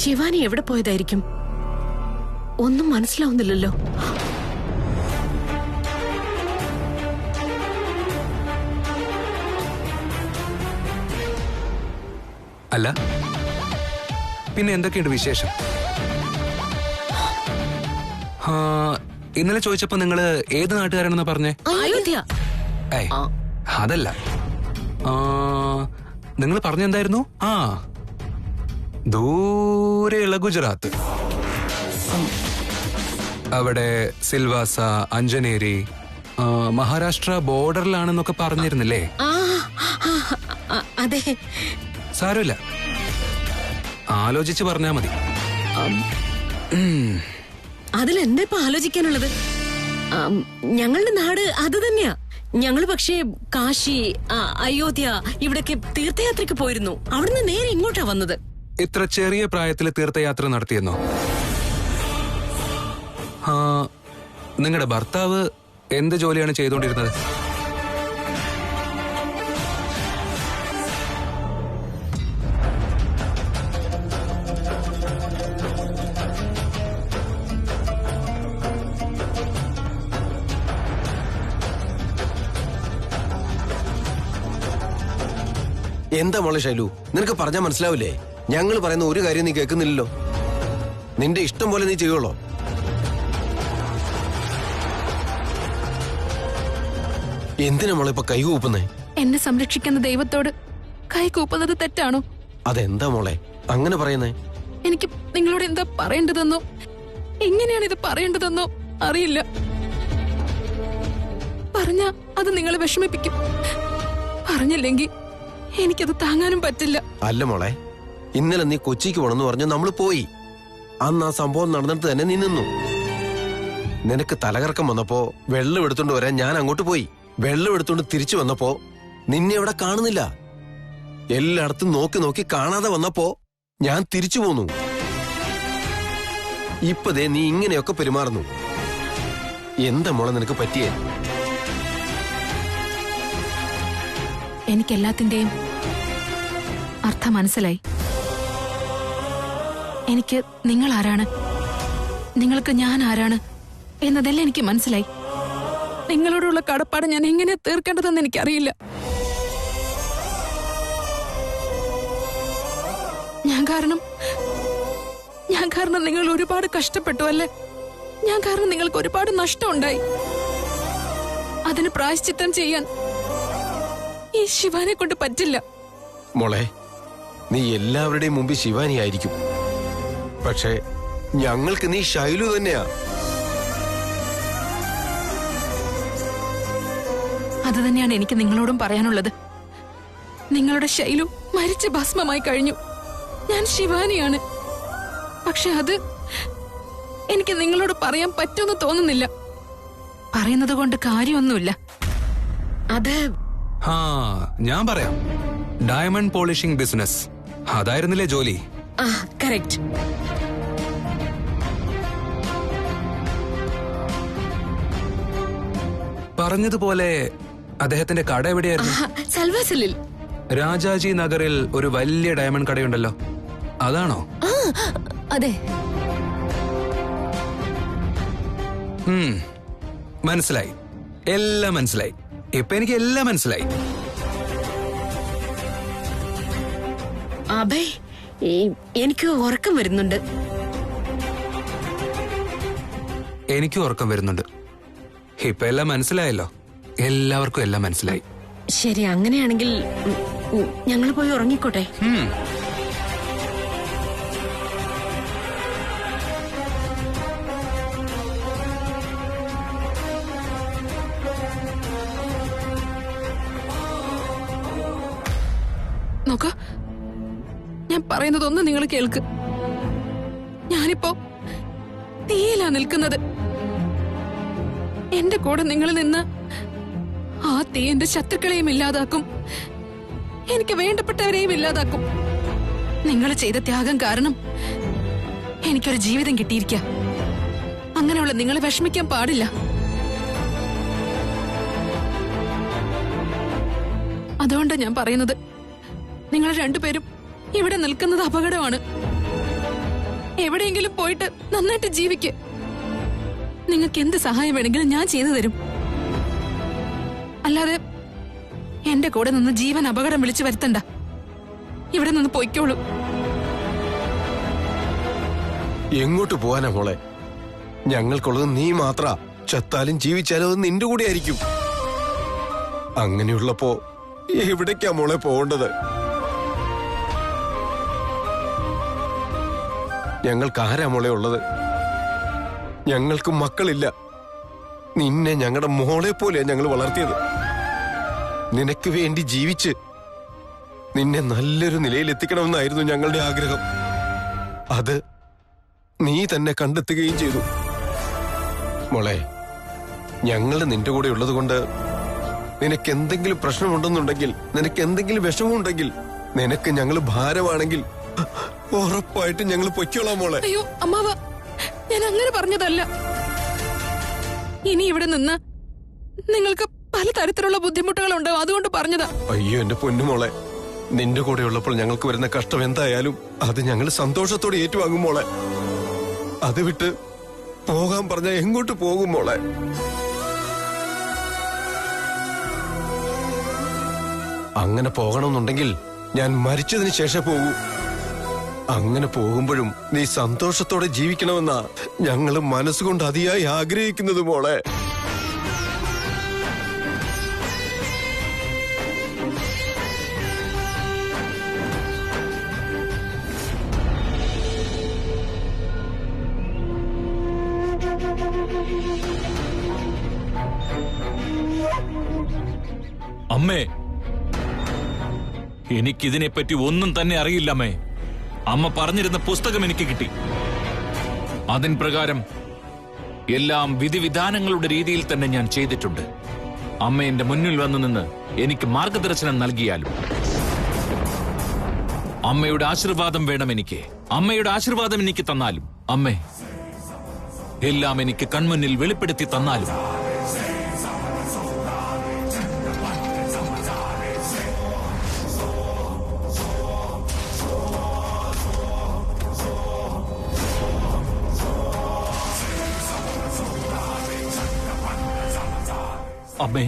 ശിവാനി എവിടെ പോയതായിരിക്കും? ഒന്നും മനസ്സിലാവുന്നില്ലല്ലോ. അല്ല, പിന്നെ എന്തൊക്കെയുണ്ട് വിശേഷം? ഇന്നലെ ചോദിച്ചപ്പോ നിങ്ങള് ഏത് നാട്ടുകാരാണെന്നാ പറഞ്ഞേ? അയോധ്യ. അതല്ല, നിങ്ങൾ പറഞ്ഞെന്തായിരുന്നു? ദൂരെയുള്ള ഗുജറാത്ത്. അവിടെ സിൽവാസ, അഞ്ജനേരി, മഹാരാഷ്ട്ര ബോർഡറിലാണെന്നൊക്കെ പറഞ്ഞിരുന്നില്ലേ? അതെ. സാരമില്ല, ആലോചിച്ച് പറഞ്ഞാ മതി. അതിലെന്താ ഇപ്പൊ ആലോചിക്കാനുള്ളത്? ഞങ്ങളുടെ നാട് അത് തന്നെയാ. ഞങ്ങൾ പക്ഷേ കാശി, അയോധ്യ ഇവിടൊക്കെ തീർത്ഥയാത്രയ്ക്ക് പോയിരുന്നു. അവിടുന്ന് നേരെ ഇങ്ങോട്ടാ വന്നത്. ഇത്ര ചെറിയ പ്രായത്തിൽ തീർത്ഥയാത്ര നടത്തിയെന്നോ? നിങ്ങളുടെ ഭർത്താവ് എന്ത് ജോലിയാണ് ചെയ്തുകൊണ്ടിരുന്നത്? എന്താ മോളെ ശൈലു, നിനക്ക് പറഞ്ഞാൽ മനസ്സിലാവില്ലേ? ഞങ്ങൾ പറയുന്ന ഒരു കാര്യം നീ കേൾക്കുന്നില്ലല്ലോ. നിന്റെ ഇഷ്ടം പോലെ നീ ചെയ്യുള്ളോ? എന്തിനാ മോളെ ഇപ്പൊ കൈകൂപ്പുന്നേ? എന്നെ സംരക്ഷിക്കുന്ന ദൈവത്തോട് കൈകൂപ്പുന്നത് തെറ്റാണോ? അതെന്താ മോളെ അങ്ങനെ പറയുന്നേ? എനിക്ക് നിങ്ങളോട് എന്താ പറയേണ്ടതെന്നോ എങ്ങനെയാണ് ഇത് പറയേണ്ടതെന്നോ അറിയില്ല. പറഞ്ഞാ അത് നിങ്ങളെ വിഷമിപ്പിക്കും. പറഞ്ഞില്ലെങ്കിൽ എനിക്കത് താങ്ങാനും പറ്റില്ല. അല്ല മോളെ, ഇന്നലെ നീ കൊച്ചിക്ക് പോണെന്ന് പറഞ്ഞു നമ്മൾ പോയി. അന്ന് ആ സംഭവം നടന്നിട്ട് തന്നെ നീ നിന്നു. നിനക്ക് തലകറക്കം വന്നപ്പോ വെള്ളം എടുത്തോണ്ട് വരാൻ ഞാൻ അങ്ങോട്ട് പോയി. വെള്ളം എടുത്തോണ്ട് തിരിച്ചു വന്നപ്പോ നിന്നെ അവിടെ കാണുന്നില്ല. എല്ലായിടത്തും നോക്കി നോക്കി കാണാതെ വന്നപ്പോ ഞാൻ തിരിച്ചു പോന്നു. ഇപ്പതേ നീ ഇങ്ങനെയൊക്കെ പെരുമാറുന്നു. എന്താ മോളെ നിനക്ക് പറ്റിയേ? എനിക്കെല്ലാത്തിന്റെയും അർത്ഥം മനസ്സിലായി. എനിക്ക് നിങ്ങൾ ആരാണ്, നിങ്ങൾക്ക് ഞാൻ ആരാണ് എന്നതെല്ലാം എനിക്ക് മനസ്സിലായി. നിങ്ങളോടുള്ള കടപ്പാട് ഞാൻ എങ്ങനെ തീർക്കേണ്ടതെന്ന് എനിക്കറിയില്ല. ഞാൻ കാരണം നിങ്ങൾ ഒരുപാട് കഷ്ടപ്പെട്ടു അല്ലേ? ഞാൻ കാരണം നിങ്ങൾക്ക് ഒരുപാട് നഷ്ടമുണ്ടായി. അതിന് പ്രായശ്ചിത്തം ചെയ്യാൻ ഈ ശിവാനെ കൊണ്ട് പറ്റില്ല. മോളെ, നീ എല്ലാവരുടെയും മുമ്പിൽ ശിവാനിയായിരിക്കും. പക്ഷേ ഞങ്ങൾക്ക് നീ ശൈലു തന്നെയാ. അത് തന്നെയാണ് എനിക്ക് നിങ്ങളോടും പറയാനുള്ളത്. നിങ്ങളുടെ ശൈലു മരിച്ച ഭസ്മമായി കഴിഞ്ഞു. ഞാൻ ശിവാനിയാണ്. പക്ഷെ അത് എനിക്ക് നിങ്ങളോട് പറയാൻ പറ്റുമെന്ന് തോന്നുന്നില്ല. പറയുന്നത് കൊണ്ട് കാര്യമൊന്നുമില്ല. അത് ഞാൻ പറയാം. ഡയമണ്ട് പോളിഷിംഗ് ബിസിനസ് അതായിരുന്നില്ലേ ജോലി? കറക്റ്റ്. പറഞ്ഞതുപോലെ അദ്ദേഹത്തിന്റെ കട എവിടെയായിരുന്നു? സൽവാസിലിൽ. രാജാജി നഗറിൽ ഒരു വലിയ ഡയമണ്ട് കടയുണ്ടല്ലോ, അതാണോ? അതെ. മനസ്സിലായി, എല്ലാം മനസ്സിലായി. ഇപ്പൊ എനിക്ക് എല്ലാം മനസ്സിലായി. അബേ, എനിക്ക് ഉറക്കം വരുന്നുണ്ട്. എനിക്കും ഉറക്കം വരുന്നുണ്ട്. ഇപ്പൊ എല്ലാം മനസ്സിലായല്ലോ. എല്ലാവർക്കും എല്ലാം മനസ്സിലായി. ശരി, അങ്ങനെയാണെങ്കിൽ ഞങ്ങൾ പോയി ഉറങ്ങിക്കോട്ടെ. നോക്ക, ഞാൻ പറയുന്നതൊന്നും നിങ്ങൾ കേൾക്ക്. ഞാനിപ്പോ തീയിലാ നിൽക്കുന്നത്. എന്റെ കൂടെ നിങ്ങൾ നിന്ന് ആ തീ എന്റെ ശത്രുക്കളെയും ഇല്ലാതാക്കും, എനിക്ക് വേണ്ടപ്പെട്ടവരെയും ഇല്ലാതാക്കും. നിങ്ങൾ ചെയ്ത ത്യാഗം കാരണം എനിക്കൊരു ജീവിതം കിട്ടിയിരിക്ക. അങ്ങനെയുള്ള നിങ്ങളെ വിഷമിക്കാൻ പാടില്ല. അതുകൊണ്ടാണ് ഞാൻ പറയുന്നത്, നിങ്ങൾ രണ്ടുപേരും ഇവിടെ നിൽക്കുന്നത് അപകടമാണ്. എവിടെയെങ്കിലും പോയിട്ട് നന്നായിട്ട് ജീവിക്ക്. നിങ്ങൾക്ക് എന്ത് സഹായം വേണമെങ്കിലും ഞാൻ ചെയ്തു തരും. അല്ലാതെ എന്റെ കൂടെ നിന്ന് ജീവൻ അപകടം വിളിച്ചു വരുത്തണ്ട. ഇവിടെ നിന്ന് പൊയ്ക്കോളൂ. എങ്ങോട്ട് പോവാനാ മോളെ? ഞങ്ങൾക്കുള്ളത് നീ മാത്ര. ചത്താലും ജീവിച്ചാലും അത് നിന്റെ കൂടെ ആയിരിക്കും. അങ്ങനെയുള്ളപ്പോ എവിടേക്കാ മോളെ പോകേണ്ടത്? ഞങ്ങൾക്ക് ആരാ മോളെ ഉള്ളത്? ഞങ്ങൾക്ക് മക്കളില്ല. നിന്നെ ഞങ്ങളുടെ മോളെ പോലെയാ ഞങ്ങൾ വളർത്തിയത്. നിനക്ക് വേണ്ടി ജീവിച്ച് നിന്നെ നല്ലൊരു നിലയിൽ എത്തിക്കണമെന്നായിരുന്നു ഞങ്ങളുടെ ആഗ്രഹം. അത് നീ തന്നെ കണ്ടെത്തുകയും ചെയ്തു. മോളെ, ഞങ്ങൾ നിന്റെ കൂടെ ഉള്ളത് കൊണ്ട് നിനക്ക് എന്തെങ്കിലും പ്രശ്നമുണ്ടെന്നുണ്ടെങ്കിൽ, നിനക്ക് എന്തെങ്കിലും വിഷമമുണ്ടെങ്കിൽ, നിനക്ക് ഞങ്ങൾ ഭാരമാണെങ്കിൽ ഉറപ്പായിട്ടും ഞങ്ങൾ പൊയ്ക്കോളാം മോളെ. അയ്യോ അമ്മാവ, ഞാൻ അങ്ങനെ പറഞ്ഞതല്ല. ഇനി ഇവിടെ നിന്ന് നിങ്ങൾക്ക് പലതരത്തിലുള്ള ബുദ്ധിമുട്ടുകൾ ഉണ്ടാവും, അതുകൊണ്ട് പറഞ്ഞതാ. അയ്യോ എന്റെ പൊന്നുമോളെ, നിന്റെ കൂടെ ഉള്ളപ്പോൾ ഞങ്ങൾക്ക് വരുന്ന കഷ്ടം എന്തായാലും അത് ഞങ്ങൾ സന്തോഷത്തോടെ ഏറ്റുവാങ്ങും മോളെ. അത് വിട്ട് പോകാൻ പറഞ്ഞ എങ്ങോട്ട് പോകും മോളെ? അങ്ങനെ പോകണമെന്നുണ്ടെങ്കിൽ ഞാൻ മരിച്ചതിന് ശേഷം പോകൂ. അങ്ങനെ പോകുമ്പോഴും നീ സന്തോഷത്തോടെ ജീവിക്കണമെന്നാ ഞങ്ങൾ മനസ്സുകൊണ്ട് അതിയായി ആഗ്രഹിക്കുന്നത് മോളെ. അമ്മേ, എനിക്കിതിനെപ്പറ്റി ഒന്നും തന്നെ അറിയില്ലമ്മേ. അമ്മ പറഞ്ഞിരുന്ന പുസ്തകം എനിക്ക് കിട്ടി. അതിൻ പ്രകാരം എല്ലാം വിധിവിധാനങ്ങളുടെ രീതിയിൽ തന്നെ ഞാൻ ചെയ്തിട്ടുണ്ട്. അമ്മ എന്റെ മുന്നിൽ വന്നു നിന്ന് എനിക്ക് മാർഗദർശനം നൽകിയാലും അമ്മയുടെ ആശീർവാദം വേണം എനിക്ക്. അമ്മയുടെ ആശീർവാദം എനിക്ക് തന്നാലും, അമ്മേ, എല്ലാം എനിക്ക് കൺമുന്നിൽ വെളിപ്പെടുത്തി തന്നാലും അമ്മേ,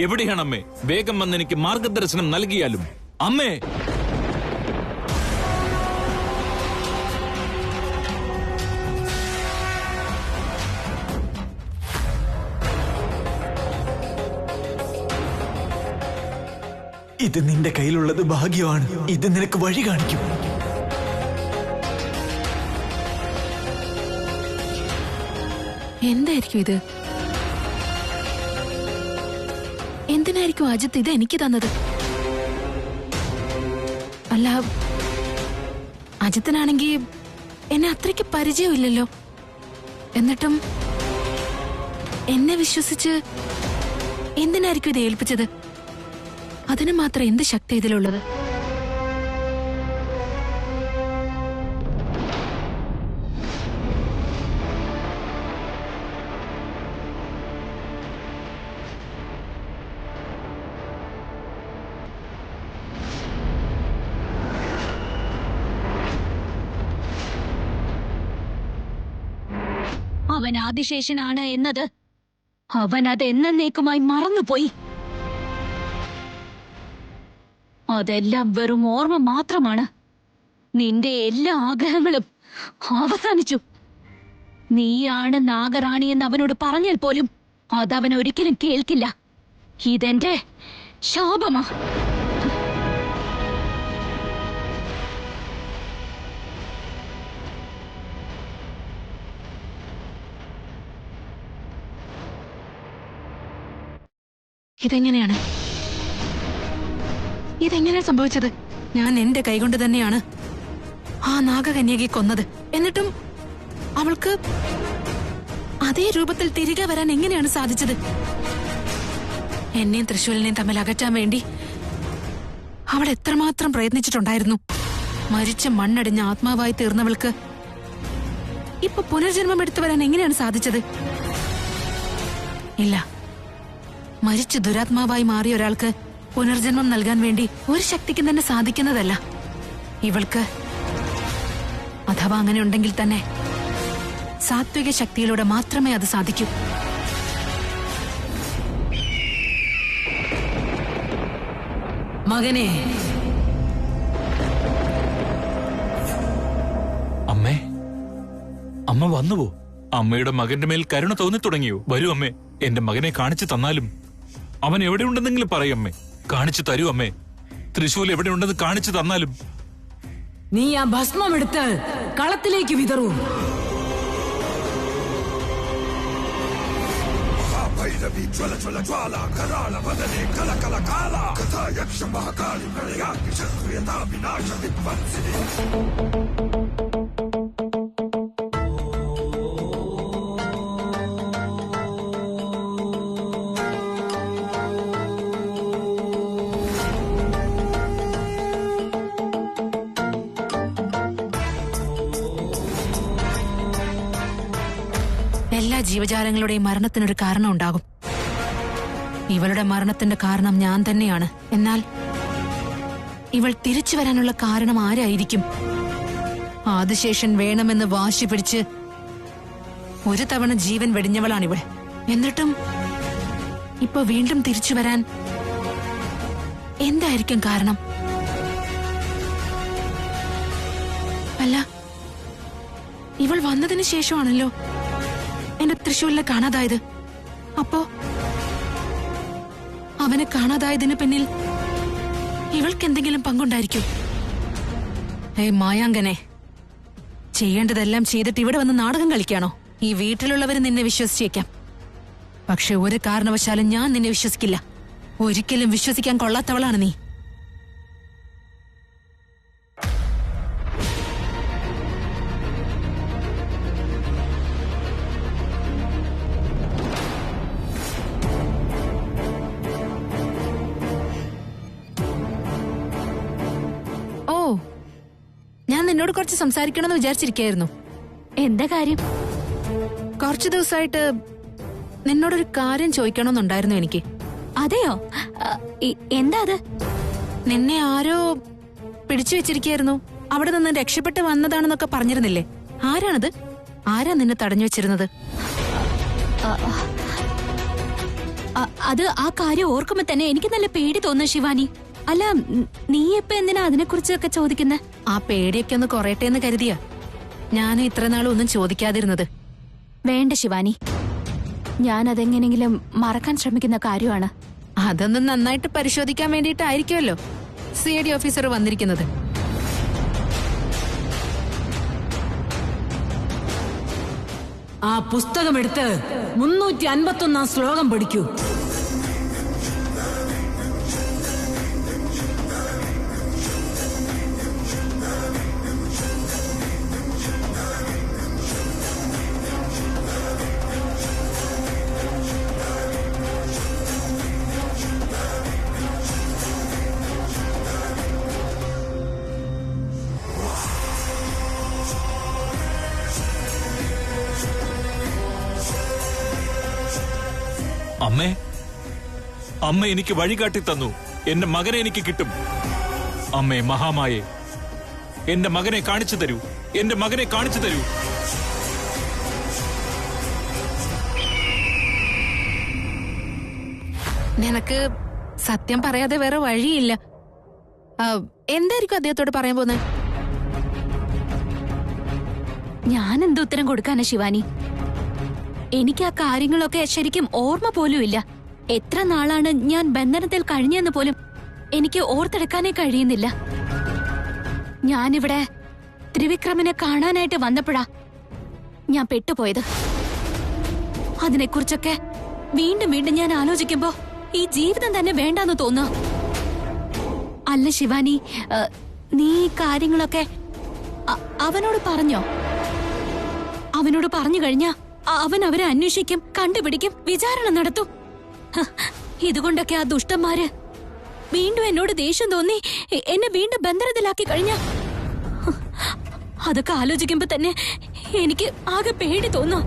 എവിടെയാണ് അമ്മേ? വേഗം വന്ന് എനിക്ക് മാർഗദർശനം നൽകിയാലും. അമ്മേ, ഇത് നിന്റെ കയ്യിലുള്ളത് ഭാഗ്യമാണ്. ഇത് നിനക്ക് വഴി കാണിക്കും. എന്തായിരിക്കും ഇത്? എന്തിനായിരിക്കും അജിത്ത് ഇത് എനിക്ക് തന്നത്? അല്ല, അജിത്തിനാണെങ്കിൽ എന്നെ അത്രയ്ക്ക് പരിചയമില്ലല്ലോ. എന്നിട്ടും എന്നെ വിശ്വസിച്ച് എന്തിനായിരിക്കും ഇത് ഏൽപ്പിച്ചത്? അതിന് മാത്രം എന്ത് ശക്തി ഇതിലുള്ളത്? അവൻ ആദിശേഷനാണ് എന്നത് അവൻ അത് എന്നേക്കുമായി മറന്നുപോയി. അതെല്ലാം വെറും ഓർമ്മ മാത്രമാണ്. നിന്റെ എല്ലാ ആഗ്രഹങ്ങളും അവസാനിച്ചു. നീയാണ് നാഗറാണി എന്ന് അവനോട് പറഞ്ഞാൽ പോലും അതവൻ ഒരിക്കലും കേൾക്കില്ല. ഇതെന്റെ ശാപമാ. ഇതെങ്ങനെയാണ് സംഭവിച്ചത്? ഞാൻ എന്റെ കൈകൊണ്ട് തന്നെയാണ് ആ നാഗകന്യകയെ കൊന്നത്. എന്നിട്ടും അവൾക്ക് അതേ രൂപത്തിൽ തിരികെ വരാൻ എങ്ങനെയാണ് സാധിച്ചത്? എന്നെയും തൃശ്ശൂലിനെയും തമ്മിൽ അകറ്റാൻ വേണ്ടി അവൾ എത്രമാത്രം പ്രയത്നിച്ചിട്ടുണ്ടായിരുന്നു. മരിച്ച മണ്ണടിഞ്ഞ ആത്മാവായി തീർന്നവൾക്ക് ഇപ്പൊ പുനർജന്മം എടുത്തു വരാൻ എങ്ങനെയാണ് സാധിച്ചത്? ഇല്ല, മരിച്ച ദുരാത്മാവായി മാറിയ ഒരാൾക്ക് പുനർജന്മം നൽകാൻ വേണ്ടി ഒരു ശക്തിക്കും തന്നെ സാധിക്കുന്നതല്ല. ഇവൾക്ക് അഥവാ അങ്ങനെ ഉണ്ടെങ്കിൽ തന്നെ സാത്വിക ശക്തിയിലൂടെ മാത്രമേ അത് സാധിക്കൂ. മകനെ, അമ്മേ, അമ്മ വന്നുവോ? അമ്മയുടെ മകന്റെ മേൽ കരുണ തോന്നി തുടങ്ങിയോ? വരൂ അമ്മേ, എന്റെ മകനെ കാണിച്ചു തന്നാലും. അവൻ എവിടെയുണ്ടെന്നെങ്കിലും പറയമ്മേ. കാണിച്ചു തരൂ അമ്മേ. തൃശൂൽ എവിടെയുണ്ടെന്ന് കാണിച്ചു തന്നാലും. നീ ആ ഭസ്മം എടുത്ത് കളത്തിലേക്ക് വിതറൂ. എല്ലാ ജീവജാലങ്ങളുടെയും മരണത്തിനൊരു കാരണം ഉണ്ടാകും. ഇവളുടെ മരണത്തിന്റെ കാരണം ഞാൻ തന്നെയാണ്. എന്നാൽ ഇവൾ തിരിച്ചു വരാനുള്ള കാരണം ആരായിരിക്കും? ആദിശേഷൻ വേണമെന്ന് വാശി പിടിച്ച് ഒരു തവണ ജീവൻ വെടിഞ്ഞവളാണിവൾ. എന്നിട്ടും ഇപ്പൊ വീണ്ടും തിരിച്ചു വരാൻ എന്തായിരിക്കും കാരണം? അല്ല, ഇവൾ വന്നതിന് ശേഷമാണല്ലോ എന്റെ തൃശ്ശൂലിനെ കാണാതായത്. അപ്പോ അവനെ കാണാതായതിന് പിന്നിൽ ഇവൾക്ക് എന്തെങ്കിലും പങ്കുണ്ടായിരിക്കും. മായാങ്കനെ, ചെയ്യേണ്ടതെല്ലാം ചെയ്തിട്ട് ഇവിടെ വന്ന് നാടകം കളിക്കാണോ? ഈ വീട്ടിലുള്ളവര് നിന്നെ വിശ്വസിച്ചേക്കാം, പക്ഷെ ഒരു കാരണവശാലും ഞാൻ നിന്നെ വിശ്വസിക്കില്ല. ഒരിക്കലും വിശ്വസിക്കാൻ കൊള്ളാത്തവളാണ് നീ. ഞാൻ നിന്നോട് കുറച്ച് സംസാരിക്കണമെന്ന് വിചാരിച്ചിരിക്കായിരുന്നു. എന്താ കാര്യം? കുറച്ചു ദിവസമായിട്ട് നിന്നോടൊരു കാര്യം ചോദിക്കണമെന്നുണ്ടായിരുന്നു എനിക്ക്. അതെയോ? എന്താ അത്? നിന്നെ ആരോ പിടിച്ചു വെച്ചിരിക്കായിരുന്നു. അവിടെ നിന്ന് രക്ഷപ്പെട്ട് വന്നതാണെന്നൊക്കെ പറഞ്ഞിരുന്നില്ലേ? ആരാണത്? ആരാ നിന്നെ തടഞ്ഞു വെച്ചിരുന്നത്? അത് ആ കാര്യം ഓർക്കുമ്പോ തന്നെ എനിക്ക് നല്ല പേടി തോന്നുന്നു ശിവാനി. അല്ല, നീ ഇപ്പൊ എന്തിനാ അതിനെ കുറിച്ചൊക്കെ ചോദിക്കുന്നത്? ആ പേടിയൊക്കെ ഒന്ന് കുറയട്ടെ എന്ന് കരുതിയാ ഞാൻ ഇത്ര നാളും ഒന്നും ചോദിക്കാതിരുന്നത്. വേണ്ട ശിവാനി, ഞാൻ അതെങ്ങനെങ്കിലും മറക്കാൻ ശ്രമിക്കുന്ന കാര്യമാണ്. അതൊന്നും നന്നായിട്ട് പരിശോധിക്കാൻ വേണ്ടിയിട്ടായിരിക്കുമല്ലോ CID ഓഫീസർ വന്നിരിക്കുന്നത്. ആ പുസ്തകമെടുത്ത് 351 ശ്ലോകം പഠിക്കൂ. അമ്മേ, അമ്മ എനിക്ക് വഴികാട്ടി തന്നു. എന്റെ മകനെ എനിക്ക് കിട്ടും. അമ്മേ മഹാമായേ, എന്റെ മകനെ കാണിച്ചു തരൂ. എന്റെ മകനെ കാണിച്ചു തരൂ. നിനക്ക് സത്യം പറയാതെ വേറെ വഴിയില്ല. എന്തായിരിക്കും അദ്ദേഹത്തോട് പറയാൻ പോകുന്നത്? ഞാൻ എന്ത് ഉത്തരം കൊടുക്കാനാ ശിവാനി? എനിക്ക് ആ കാര്യങ്ങളൊക്കെ ശരിക്കും ഓർമ്മ പോലും ഇല്ല. എത്ര നാളാണ് ഞാൻ ബന്ധനത്തിൽ കഴിഞ്ഞെന്ന് പോലും എനിക്ക് ഓർത്തെടുക്കാനേ കഴിയുന്നില്ല. ഞാനിവിടെ ത്രിവിക്രമിനെ കാണാനായിട്ട് വന്നപ്പോഴാ ഞാൻ പെട്ടുപോയത്. അതിനെക്കുറിച്ചൊക്കെ വീണ്ടും വീണ്ടും ഞാൻ ആലോചിക്കുമ്പോ ഈ ജീവിതം തന്നെ വേണ്ടാന്ന് തോന്നുക. അല്ല ശിവാനി, നീ ഈ കാര്യങ്ങളൊക്കെ അവനോട് പറഞ്ഞോ? അവനോട് പറഞ്ഞു കഴിഞ്ഞാ അവൻ അവരെ അന്വേഷിക്കും, കണ്ടുപിടിക്കും, വിചാരണ നടത്തും. ഇതുകൊണ്ടൊക്കെ ആ ദുഷ്ടന്മാര് വീണ്ടും എന്നോട് ദേഷ്യം തോന്നി എന്നെ വീണ്ടും ബന്ധനത്തിലാക്കി കഴിഞ്ഞ അതൊക്കെ ആലോചിക്കുമ്പോ തന്നെ എനിക്ക് ആകെ പേടി തോന്നാ.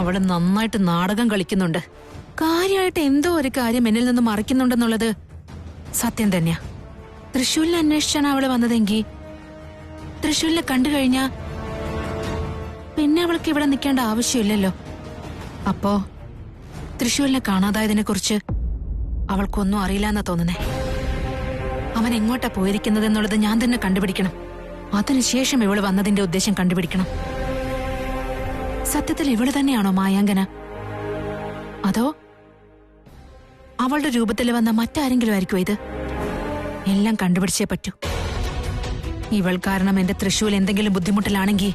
അവള് നന്നായിട്ട് നാടകം കളിക്കുന്നുണ്ട്. കാര്യമായിട്ട് എന്തോ ഒരു കാര്യം എന്നിൽ നിന്ന് മറയ്ക്കുന്നുണ്ടെന്നുള്ളത് സത്യം തന്നെയാ. തൃശ്ശൂരിൽ അന്വേഷിച്ചാണ് അവള് വന്നതെങ്കിൽ തൃശ്ശൂരിനെ കണ്ടു കഴിഞ്ഞാ പിന്നെ അവൾക്ക് ഇവിടെ നിൽക്കേണ്ട ആവശ്യമില്ലല്ലോ. അപ്പോ തൃശ്ശൂരിനെ കാണാതായതിനെ കുറിച്ച് അവൾക്കൊന്നും അറിയില്ലെന്നാ തോന്നുന്നേ. അവൻ എങ്ങോട്ടാ പോയിരിക്കുന്നത് എന്നുള്ളത് ഞാൻ തന്നെ കണ്ടുപിടിക്കണം. അതിനുശേഷം ഇവള് വന്നതിന്റെ ഉദ്ദേശം കണ്ടുപിടിക്കണം. സത്യത്തിൽ ഇവള് തന്നെയാണോ മായാങ്കന, അതോ അവളുടെ രൂപത്തിൽ വന്ന മറ്റാരെങ്കിലും ആയിരിക്കും ഇത്? എല്ലാം കണ്ടുപിടിച്ചേ പറ്റൂ. ഇവൾ കാരണം എന്റെ തൃശ്ശൂൽ എന്തെങ്കിലും ബുദ്ധിമുട്ടിലാണെങ്കിൽ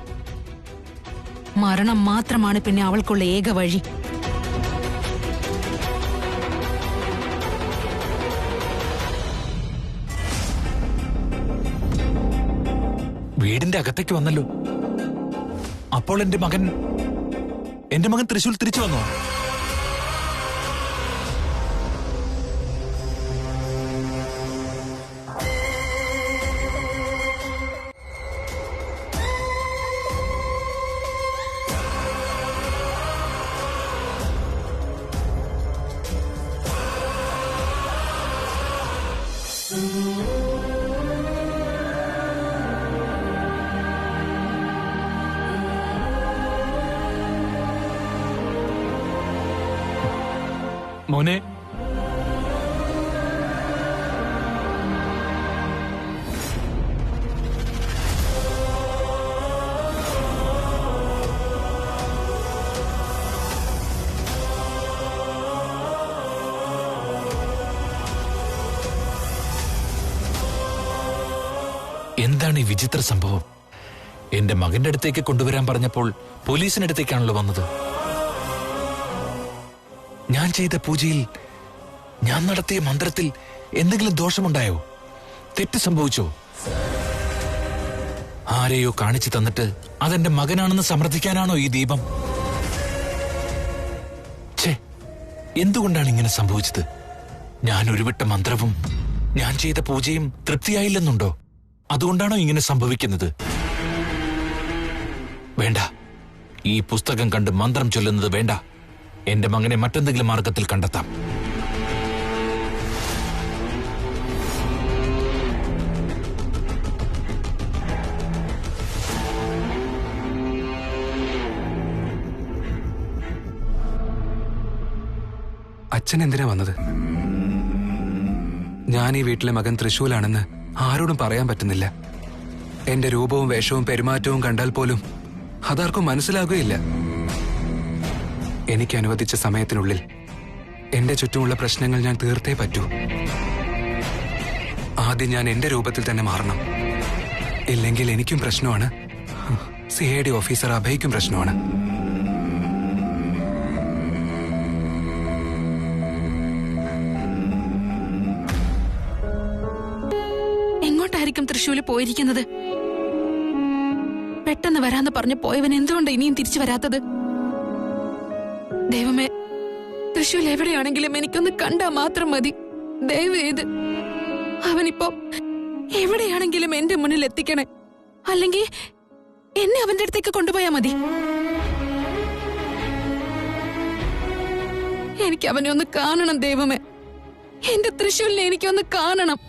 മരണം മാത്രമാണ് പിന്നെ അവൾക്കുള്ള ഏക വഴി. വീടിന്റെ അകത്തേക്ക് വന്നല്ലോ. അപ്പോൾ എന്റെ മകൻ തൃശ്ശൂർ തിരിച്ചു വന്നോ? മോനെ, എന്താണ് ഈ വിചിത്ര സംഭവം? എന്റെ മകന്റെ അടുത്തേക്ക് കൊണ്ടുവരാൻ പറഞ്ഞപ്പോൾ പോലീസിനടുത്തേക്കാണല്ലോ വന്നത്. ഞാൻ ചെയ്ത പൂജയിൽ, ഞാൻ നടത്തിയ മന്ത്രത്തിൽ എന്തെങ്കിലും ദോഷമുണ്ടായോ? തെറ്റ് സംഭവിച്ചോ? ആരെയോ കാണിച്ചു തന്നിട്ട് അതെന്റെ മകനാണെന്ന് സമർത്ഥിക്കാനാണോ ഈ ദീപം? ഛേ, എന്തുകൊണ്ടാണ് ഇങ്ങനെ സംഭവിച്ചത്? ഞാൻ ഉരുവിട്ട മന്ത്രവും ഞാൻ ചെയ്ത പൂജയും തൃപ്തിയായില്ലെന്നുണ്ടോ? അതുകൊണ്ടാണോ ഇങ്ങനെ സംഭവിക്കുന്നത്? വേണ്ട, ഈ പുസ്തകം കണ്ട് മന്ത്രം ചൊല്ലുന്നത് വേണ്ട. എന്റെ മകനെ മറ്റെന്തെങ്കിലും മാർഗത്തിൽ കണ്ടെത്താം. അച്ഛൻ എന്തിനാ വന്നത്? ഞാൻ ഈ വീട്ടിലെ മകൻ തൃശ്ശൂലാണെന്ന് ആരോടും പറയാൻ പറ്റുന്നില്ല. എന്റെ രൂപവും വേഷവും പെരുമാറ്റവും കണ്ടാൽ പോലും അതാർക്കും മനസ്സിലാകുകയില്ല. എനിക്ക് അനുവദിച്ച സമയത്തിനുള്ളിൽ എന്റെ ചുറ്റുമുള്ള പ്രശ്നങ്ങൾ ഞാൻ തീർത്തേ പറ്റൂ. ആദ്യം ഞാൻ എന്റെ രൂപത്തിൽ തന്നെ മാറണം. ഇല്ലെങ്കിൽ എനിക്കും പ്രശ്നമാണ്, CID ഓഫീസർ അഭയ്ക്കും പ്രശ്നമാണ്. എങ്ങോട്ടായിരിക്കും തൃശ്ശൂര് പോയിരിക്കുന്നത്? പെട്ടെന്ന് വരാന്ന് പറഞ്ഞു പോയവൻ എന്തുകൊണ്ട് ഇനിയും തിരിച്ചു വരാത്തത്? ദൈവമേ, തൃശ്ശൂർ എവിടെയാണെങ്കിലും എനിക്കൊന്ന് കണ്ടാ മാത്രം മതി. ദയവ് ചെയ്ത് അവനിപ്പോ എവിടെയാണെങ്കിലും എന്റെ മുന്നിൽ എത്തിക്കണേ. അല്ലെങ്കിൽ എന്നെ അവന്റെ അടുത്തേക്ക് കൊണ്ടുപോയാ മതി. എനിക്ക് അവനെ ഒന്ന് കാണണം ദൈവമേ. എന്റെ തൃശ്ശൂരിനെ എനിക്കൊന്ന് കാണണം.